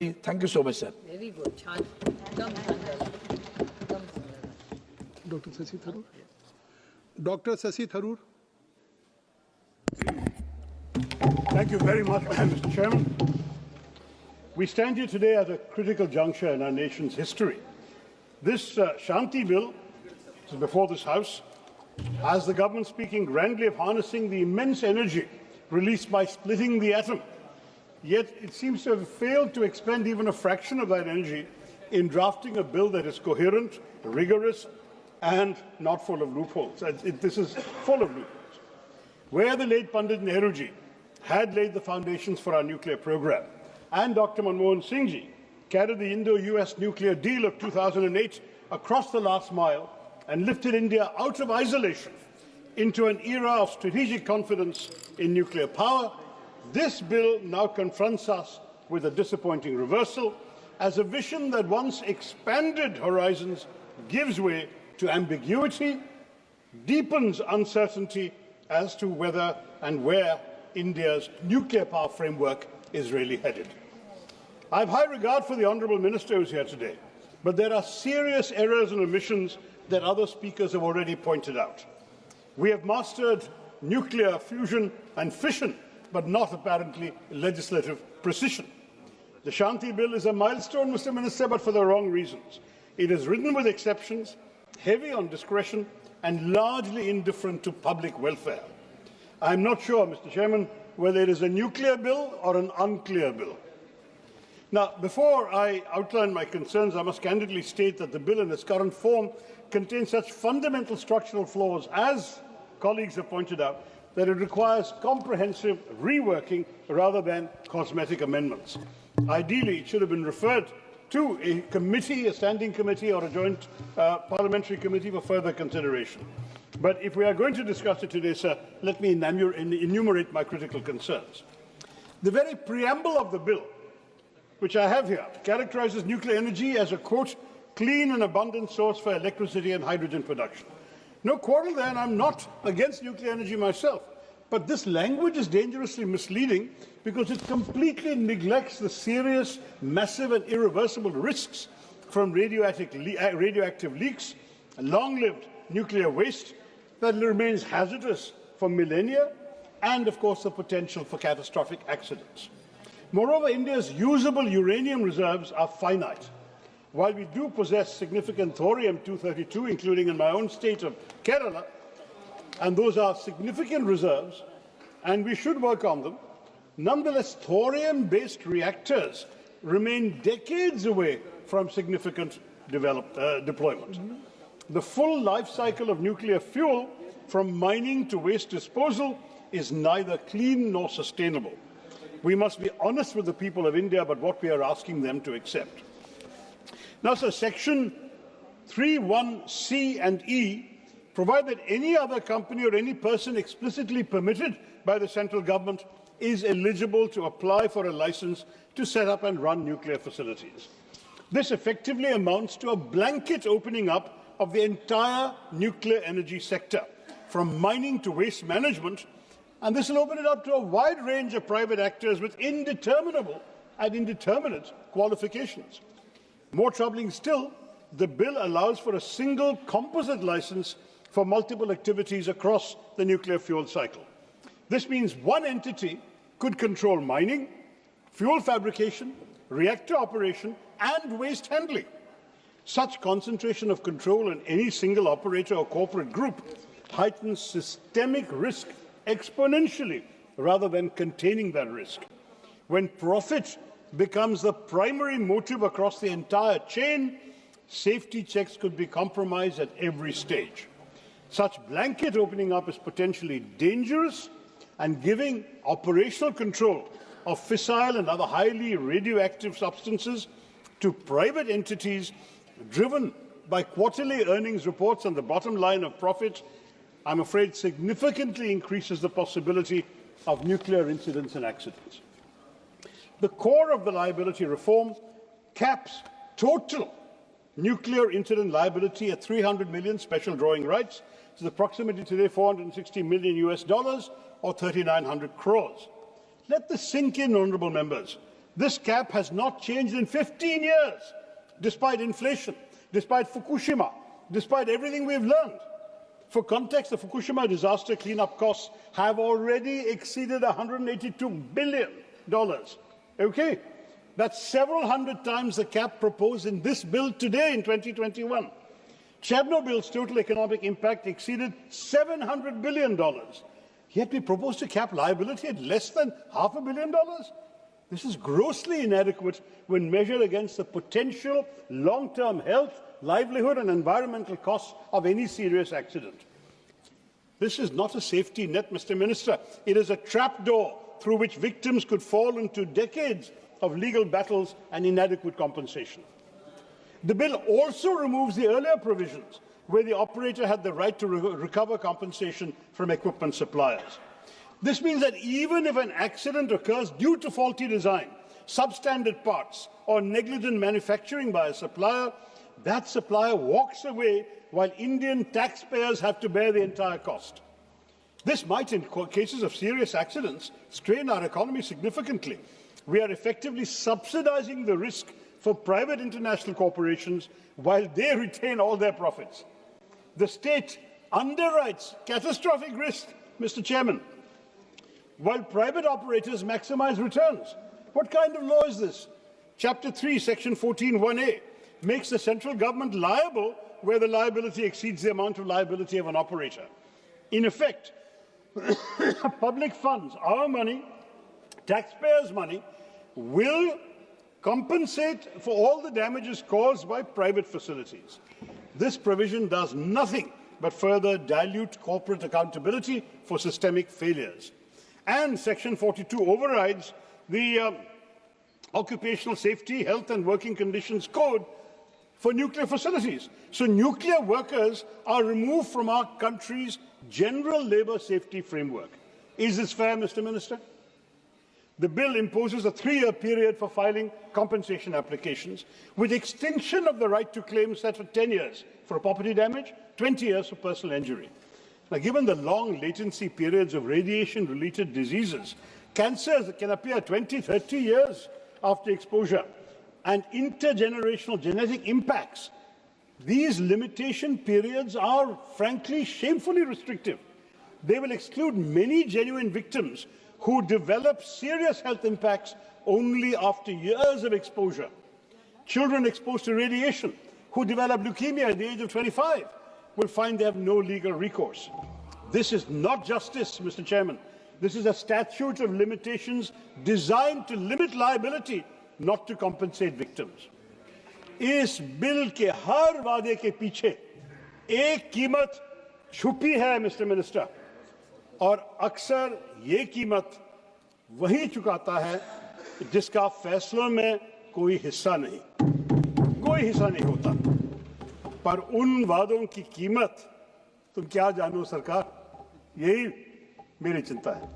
Thank you so much, sir. Very good. Dr. Shashi Tharoor. Dr. Shashi Tharoor. Thank you very much, Mr. Chairman. We stand here today at a critical juncture in our nation's history. This Shanti Bill, which is before this House, has the government speaking grandly of harnessing the immense energy released by splitting the atom. Yet it seems to have failed to expend even a fraction of that energy in drafting a bill that is coherent, rigorous, and not full of loopholes. This is full of loopholes. Where the late Pandit Nehruji had laid the foundations for our nuclear program, and Dr. Manmohan Singh ji carried the Indo-US nuclear deal of 2008 across the last mile and lifted India out of isolation into an era of strategic confidence in nuclear power, this bill now confronts us with a disappointing reversal, as a vision that once expanded horizons gives way to ambiguity, deepens uncertainty as to whether and where India's nuclear power framework is really headed. I have high regard for the Honourable Minister who is here today, but there are serious errors and omissions that other speakers have already pointed out. We have mastered nuclear fusion and fission, but not apparently legislative precision. The Shanti Bill is a milestone, Mr. Minister, but for the wrong reasons. It is written with exceptions, heavy on discretion, and largely indifferent to public welfare. I am not sure, Mr. Chairman, whether it is a nuclear bill or an unclear bill. Now, before I outline my concerns, I must candidly state that the bill in its current form contains such fundamental structural flaws, as colleagues have pointed out, that it requires comprehensive reworking rather than cosmetic amendments. Ideally, it should have been referred to a committee, a standing committee or a joint parliamentary committee for further consideration. But if we are going to discuss it today, sir, let me enumerate my critical concerns. The very preamble of the bill, which I have here, characterizes nuclear energy as a, quote, clean and abundant source for electricity and hydrogen production. No quarrel there, and I'm not against nuclear energy myself. But this language is dangerously misleading because it completely neglects the serious, massive and irreversible risks from radioactive leaks, long-lived nuclear waste that remains hazardous for millennia, and, of course, the potential for catastrophic accidents. Moreover, India's usable uranium reserves are finite. While we do possess significant thorium-232, including in my own state of Kerala, and those are significant reserves, and we should work on them, nonetheless, thorium-based reactors remain decades away from significant deployment. The full life cycle of nuclear fuel, from mining to waste disposal, is neither clean nor sustainable. We must be honest with the people of India about what we are asking them to accept. Now, sir, Section 3(1)(c) and E provide that any other company or any person explicitly permitted by the central government is eligible to apply for a license to set up and run nuclear facilities. This effectively amounts to a blanket opening up of the entire nuclear energy sector, from mining to waste management, and this will open it up to a wide range of private actors with indeterminable and indeterminate qualifications. More troubling still, the bill allows for a single composite license for multiple activities across the nuclear fuel cycle. This means one entity could control mining, fuel fabrication, reactor operation, and waste handling. Such concentration of control in any single operator or corporate group heightens systemic risk exponentially rather than containing that risk. When profit becomes the primary motive across the entire chain, safety checks could be compromised at every stage. Such blanket opening up is potentially dangerous, and giving operational control of fissile and other highly radioactive substances to private entities driven by quarterly earnings reports and the bottom line of profit, I'm afraid significantly increases the possibility of nuclear incidents and accidents. The core of the liability reform caps total nuclear incident liability at 300 million special drawing rights, which is approximately today $460 million or 3,900 crores. Let this sink in, honourable members. This cap has not changed in 15 years, despite inflation, despite Fukushima, despite everything we've learned. For context, the Fukushima disaster cleanup costs have already exceeded $182 billion. Okay? That's several hundred times the cap proposed in this bill today in 2021. Chernobyl's total economic impact exceeded $700 billion. Yet we propose to cap liability at less than $500 million. This is grossly inadequate when measured against the potential long-term health, livelihood and environmental costs of any serious accident. This is not a safety net, Mr. Minister. It is a trapdoor through which victims could fall into decades of legal battles and inadequate compensation. The bill also removes the earlier provisions where the operator had the right to recover compensation from equipment suppliers. This means that even if an accident occurs due to faulty design, substandard parts, or negligent manufacturing by a supplier, that supplier walks away while Indian taxpayers have to bear the entire cost. This might, in cases of serious accidents, strain our economy significantly. We are effectively subsidizing the risk for private international corporations while they retain all their profits. The state underwrites catastrophic risk, Mr. Chairman, while private operators maximize returns. What kind of law is this? Chapter 3, Section 14(1)(a) makes the central government liable where the liability exceeds the amount of liability of an operator. In effect, public funds, our money, taxpayers' money, will compensate for all the damages caused by private facilities. This provision does nothing but further dilute corporate accountability for systemic failures. And Section 42 overrides the Occupational Safety, Health and Working Conditions Code for nuclear facilities. So nuclear workers are removed from our country's general labour safety framework. Is this fair, Mr. Minister? The bill imposes a 3-year period for filing compensation applications, with extension of the right to claim set for 10 years for property damage, 20 years for personal injury. Now, given the long latency periods of radiation-related diseases, cancers can appear 20, 30 years after exposure, and intergenerational genetic impacts, these limitation periods are, frankly, shamefully restrictive. They will exclude many genuine victims who develop serious health impacts only after years of exposure. Children exposed to radiation who develop leukemia at the age of 25 will find they have no legal recourse. This is not justice, Mr. Chairman. This is a statute of limitations designed to limit liability, not to compensate victims. इस bill के हर वादे के पीछे एक कीमत छुपी है, mister minister, और अक्सर ये कीमत वही चुकाता है जिसका फैसलों में कोई हिस्सा नहीं होता। पर उन वादों की कीमत तुम क्या जानो सरकार, यही मेरी चिंता है।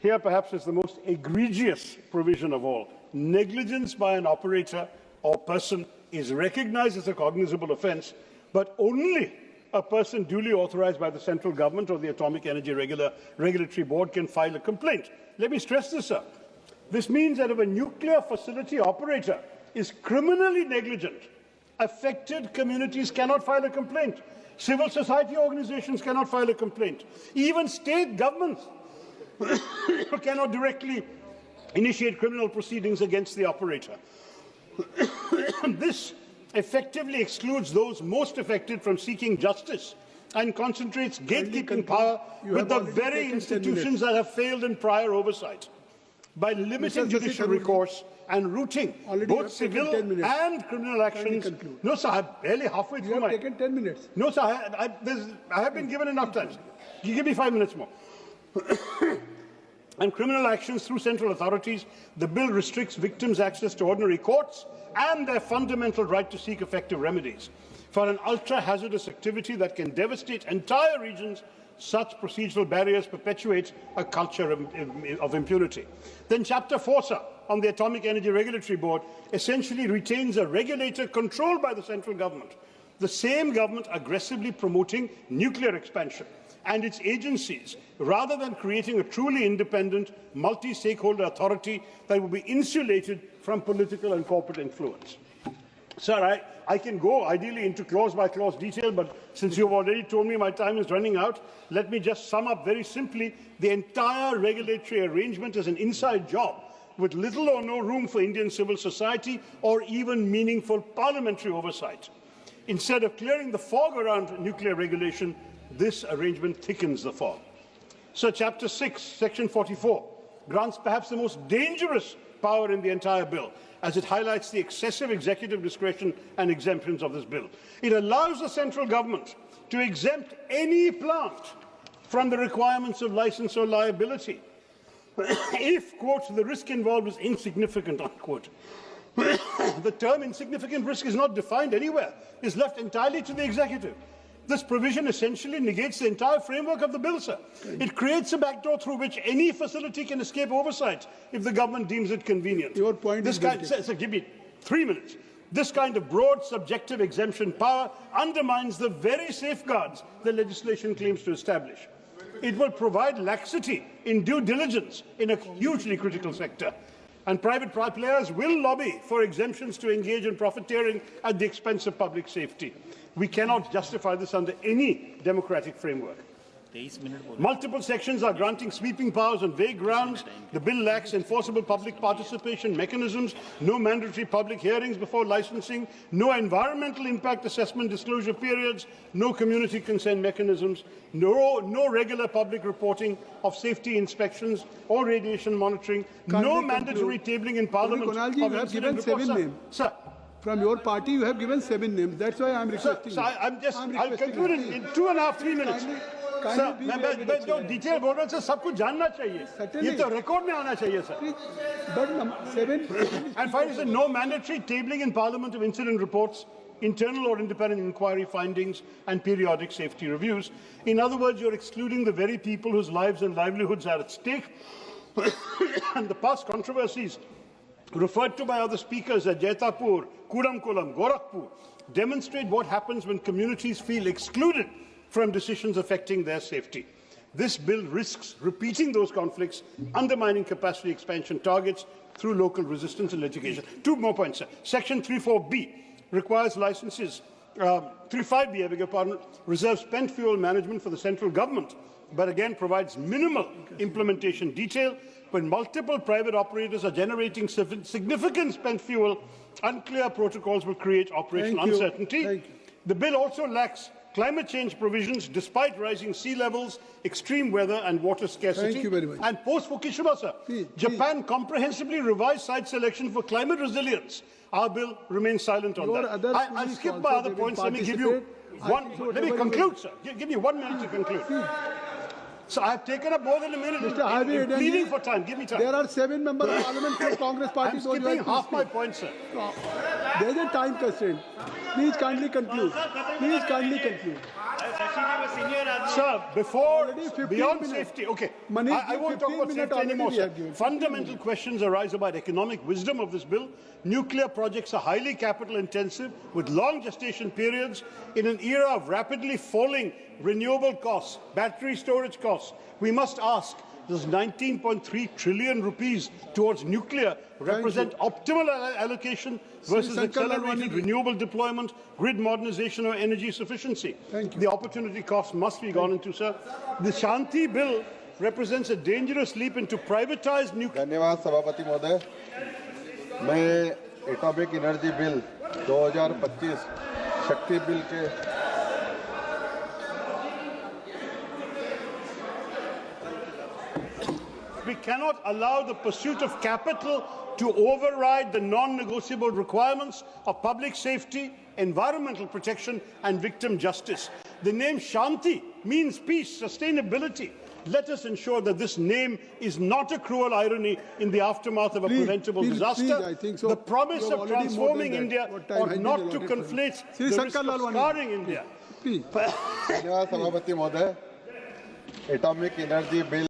Here perhaps is the most egregious provision of all. Negligence by an operator or person is recognized as a cognizable offence, but only a person duly authorized by the central government or the Atomic Energy Regulatory Board can file a complaint. Let me stress this, sir. This means that if a nuclear facility operator is criminally negligent, affected communities cannot file a complaint. Civil society organizations cannot file a complaint. Even state governments cannot directly initiate criminal proceedings against the operator. This effectively excludes those most affected from seeking justice and concentrates gatekeeping power with the very institutions that have failed in prior oversight. By limiting judicial recourse and routing both civil and criminal actions. No, sir, I'm barely halfway through. You have taken 10 minutes. No, sir, I have been given enough time. You give me 5 minutes more. And criminal actions through central authorities, the bill restricts victims' access to ordinary courts and their fundamental right to seek effective remedies. For an ultra-hazardous activity that can devastate entire regions, such procedural barriers perpetuate a culture of impunity. Then Chapter 4, sir, on the Atomic Energy Regulatory Board, essentially retains a regulator controlled by the central government, the same government aggressively promoting nuclear expansion. and its agencies, rather than creating a truly independent, multi-stakeholder authority that will be insulated from political and corporate influence. Sir, I can go ideally into clause-by-clause detail, but since you've already told me my time is running out, let me just sum up very simply. The entire regulatory arrangement is an inside job with little or no room for Indian civil society or even meaningful parliamentary oversight. Instead of clearing the fog around nuclear regulation, this arrangement thickens the fog. So Chapter 6, Section 44, grants perhaps the most dangerous power in the entire bill, as it highlights the excessive executive discretion and exemptions of this bill. It allows the central government to exempt any plant from the requirements of license or liability if, quote, the risk involved is insignificant, unquote. The term insignificant risk is not defined anywhere. It's left entirely to the executive. This provision essentially negates the entire framework of the bill, sir. It creates a backdoor through which any facility can escape oversight if the government deems it convenient. Your point is sir, give me 3 minutes. This kind of broad subjective exemption power undermines the very safeguards the legislation claims to establish. It will provide laxity in due diligence in a hugely critical sector. And private players will lobby for exemptions to engage in profiteering at the expense of public safety. We cannot justify this under any democratic framework. Multiple sections are granting sweeping powers on vague grounds. The bill lacks enforceable public participation mechanisms, no mandatory public hearings before licensing, no environmental impact assessment disclosure periods, no community consent mechanisms, no regular public reporting of safety inspections or radiation monitoring, no mandatory tabling in Parliament. Kunalji, you have given 7 names. Sir, from your party, you have given 7 names. That's why I am requesting. I'll conclude in 2.5 3 minutes. Sir, मैं जो detail बोल रहा हूँ sir सब कुछ जानना चाहिए ये तो रिकॉर्ड में आना चाहिए sir But 7 and finally sir, no mandatory tabling in Parliament of incident reports, internal or independent inquiry findings and periodic safety reviews. In other words, you're excluding the very people whose lives and livelihoods are at stake. And the past controversies referred to by other speakers at Jaitapur, Kudamkulam, Gorakhpur demonstrate what happens when communities feel excluded from decisions affecting their safety. This bill risks repeating those conflicts, undermining capacity expansion targets through local resistance and litigation. 2 more points, sir. Section 34B requires licenses, 35B, I beg your pardon, reserves spent fuel management for the central government, but again provides minimal implementation detail. When multiple private operators are generating significant spent fuel, unclear protocols will create operational uncertainty. The bill also lacks climate change provisions despite rising sea levels, extreme weather and water scarcity. Thank you very much. And post-Fukushima, sir, Japan comprehensively revised site selection for climate resilience. Our bill remains silent on that. I'll skip my other points. Let me give you one. Let me conclude, sir. Give me 1 minute to conclude. So I have taken up more than a minute in pleading for time. Give me time. There are 7 members of Parliament from Congress Party. I'm skipping half my point, sir. There is a time constraint. Please kindly conclude. Please kindly conclude. Sir, beyond safety, okay, I won't talk about safety anymore, sir. Fundamental questions arise about economic wisdom of this bill. Nuclear projects are highly capital intensive with long gestation periods. In an era of rapidly falling renewable costs, battery storage costs, we must ask, does 19.3 trillion rupees towards nuclear represent optimal allocation versus accelerated renewable deployment, grid modernization or energy sufficiency? The opportunity cost must be gone into, sir. The Shanti bill represents a dangerous leap into privatized nuclear. धन्यवाद सभापति महोदय मैं atomic energy bill 2025 शक्ति bill के We cannot allow the pursuit of capital to override the non-negotiable requirements of public safety, environmental protection and victim justice. The name Shanti means peace, sustainability. Let us ensure that this name is not a cruel irony in the aftermath of a preventable disaster. I think so. The promise of transforming India ought not to conflate the risk of scarring India. धन्यवाद सभापति महोदय atomic energy bill